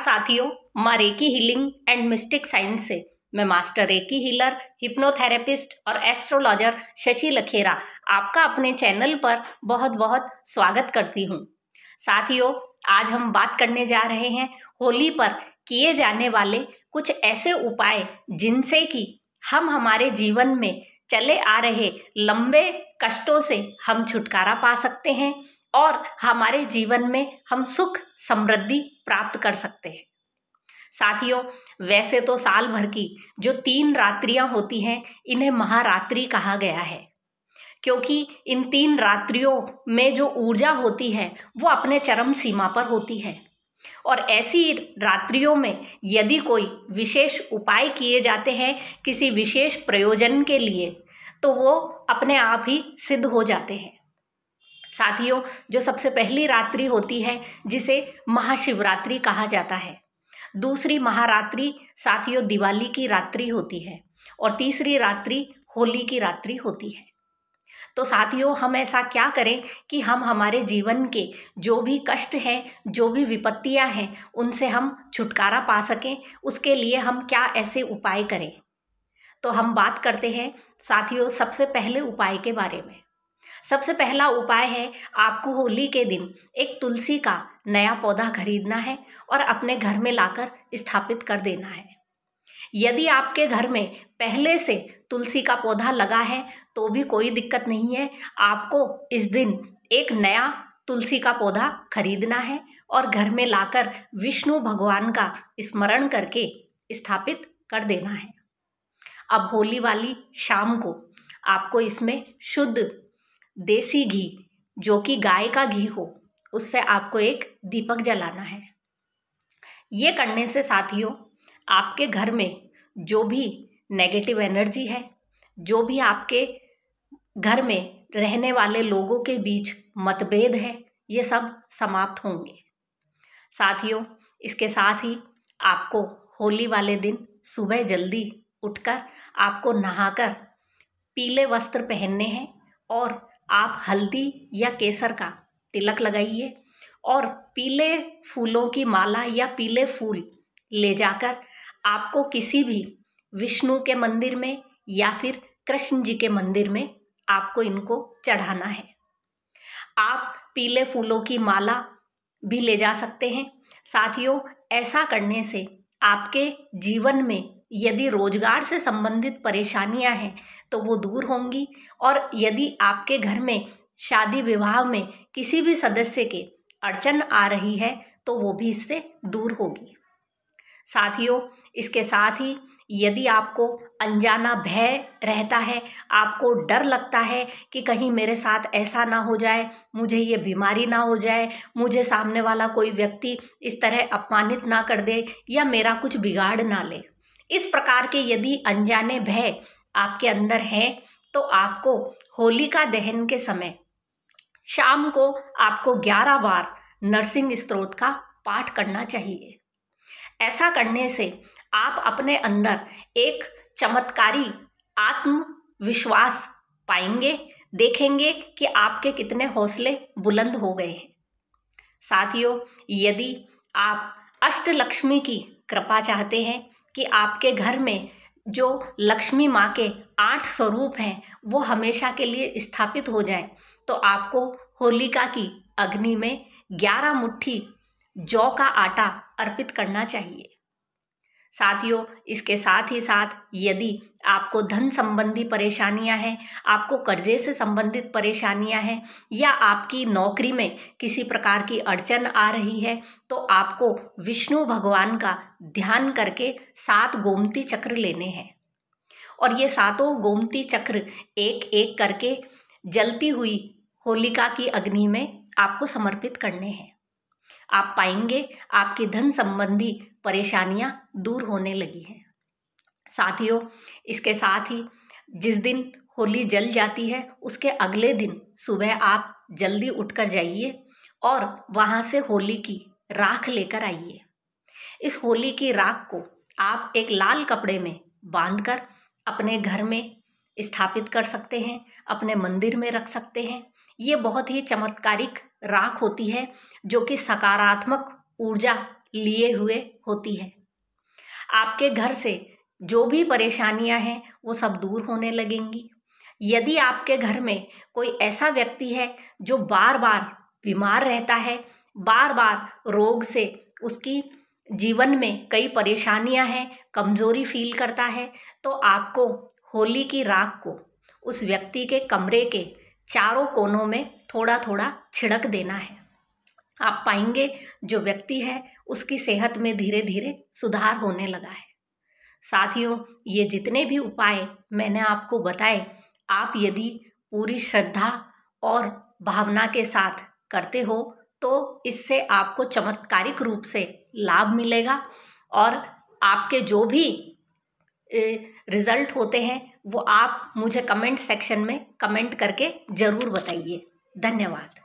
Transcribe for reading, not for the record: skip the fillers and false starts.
साथियों, माँ recce healing and mistake science से मैं मास्टर रेकी हीलर, हिप्नोथेरेपिस्ट और एस्ट्रोलॉजर शशि लखेरा आपका अपने चैनल पर बहुत बहुत स्वागत करती हूँ। साथियों, आज हम बात करने जा रहे हैं होली पर किए जाने वाले कुछ ऐसे उपाय जिनसे कि हम हमारे जीवन में चले आ रहे लंबे कष्टों से हम छुटकारा पा सकते हैं और हमारे जीवन में हम सुख समृद्धि प्राप्त कर सकते हैं। साथियों, वैसे तो साल भर की जो 3 रात्रियां होती हैं, इन्हें महारात्रि कहा गया है, क्योंकि इन 3 रात्रियों में जो ऊर्जा होती है वो अपने चरम सीमा पर होती है। और ऐसी रात्रियों में यदि कोई विशेष उपाय किए जाते हैं किसी विशेष प्रयोजन के लिए, तो वो अपने आप ही सिद्ध हो जाते हैं। साथियों, जो सबसे पहली रात्रि होती है जिसे महाशिवरात्रि कहा जाता है, दूसरी महारात्रि साथियों दिवाली की रात्रि होती है और तीसरी रात्रि होली की रात्रि होती है। तो साथियों, हम ऐसा क्या करें कि हम हमारे जीवन के जो भी कष्ट हैं, जो भी विपत्तियां हैं, उनसे हम छुटकारा पा सकें। उसके लिए हम क्या ऐसे उपाय करें? तो हम बात करते हैं साथियों सबसे पहले उपाय के बारे में। सबसे पहला उपाय है, आपको होली के दिन एक तुलसी का नया पौधा खरीदना है और अपने घर में लाकर स्थापित कर देना है। यदि आपके घर में पहले से तुलसी का पौधा लगा है तो भी कोई दिक्कत नहीं है। आपको इस दिन एक नया तुलसी का पौधा खरीदना है और घर में लाकर विष्णु भगवान का स्मरण करके स्थापित कर देना है। अब होली वाली शाम को आपको इसमें शुद्ध देसी घी, जो कि गाय का घी हो, उससे आपको एक दीपक जलाना है। ये करने से साथियों आपके घर में जो भी नेगेटिव एनर्जी है, जो भी आपके घर में रहने वाले लोगों के बीच मतभेद है, ये सब समाप्त होंगे। साथियों, इसके साथ ही आपको होली वाले दिन सुबह जल्दी उठकर आपको नहाकर पीले वस्त्र पहनने हैं और आप हल्दी या केसर का तिलक लगाइए और पीले फूलों की माला या पीले फूल ले जाकर आपको किसी भी विष्णु के मंदिर में या फिर कृष्ण जी के मंदिर में आपको इनको चढ़ाना है। आप पीले फूलों की माला भी ले जा सकते हैं। साथियों, ऐसा करने से आपके जीवन में यदि रोजगार से संबंधित परेशानियां हैं तो वो दूर होंगी, और यदि आपके घर में शादी विवाह में किसी भी सदस्य के अड़चन आ रही है तो वो भी इससे दूर होगी। साथियों, इसके साथ ही यदि आपको अनजाना भय रहता है, आपको डर लगता है कि कहीं मेरे साथ ऐसा ना हो जाए, मुझे ये बीमारी ना हो जाए, मुझे सामने वाला कोई व्यक्ति इस तरह अपमानित ना कर दे या मेरा कुछ बिगाड़ ना ले, इस प्रकार के यदि अनजाने भय आपके अंदर हैं, तो आपको होलिका दहन के समय शाम को आपको 11 बार नरसिंह स्तोत्र का पाठ करना चाहिए। ऐसा करने से आप अपने अंदर एक चमत्कारी आत्मविश्वास पाएंगे, देखेंगे कि आपके कितने हौसले बुलंद हो गए हैं। साथियों, यदि आप अष्टलक्ष्मी की कृपा चाहते हैं कि आपके घर में जो लक्ष्मी माँ के 8 स्वरूप हैं वो हमेशा के लिए स्थापित हो जाएं, तो आपको होलिका की अग्नि में 11 मुट्ठी जौ का आटा अर्पित करना चाहिए। साथियों, इसके साथ ही साथ यदि आपको धन संबंधी परेशानियां हैं, आपको कर्जे से संबंधित परेशानियां हैं या आपकी नौकरी में किसी प्रकार की अड़चन आ रही है, तो आपको विष्णु भगवान का ध्यान करके 7 गोमती चक्र लेने हैं और ये 7 गोमती चक्र एक एक करके जलती हुई होलिका की अग्नि में आपको समर्पित करने हैं। आप पाएंगे आपकी धन संबंधी परेशानियां दूर होने लगी हैं। साथियों, इसके साथ ही जिस दिन होली जल जाती है उसके अगले दिन सुबह आप जल्दी उठकर जाइए और वहां से होली की राख लेकर आइए। इस होली की राख को आप एक लाल कपड़े में बांधकर अपने घर में स्थापित कर सकते हैं, अपने मंदिर में रख सकते हैं। ये बहुत ही चमत्कारिक राख होती है जो कि सकारात्मक ऊर्जा लिए हुए होती है। आपके घर से जो भी परेशानियां हैं वो सब दूर होने लगेंगी। यदि आपके घर में कोई ऐसा व्यक्ति है जो बार बार बीमार रहता है, बार बार रोग से उसकी जीवन में कई परेशानियां हैं, कमजोरी फील करता है, तो आपको होली की राख को उस व्यक्ति के कमरे के चारों कोनों में थोड़ा थोड़ा छिड़क देना है। आप पाएंगे जो व्यक्ति है उसकी सेहत में धीरे धीरे सुधार होने लगा है। साथियों, ये जितने भी उपाय मैंने आपको बताए, आप यदि पूरी श्रद्धा और भावना के साथ करते हो तो इससे आपको चमत्कारिक रूप से लाभ मिलेगा और आपके जो भी रिजल्ट होते हैं वो आप मुझे कमेंट सेक्शन में कमेंट करके ज़रूर बताइए। धन्यवाद।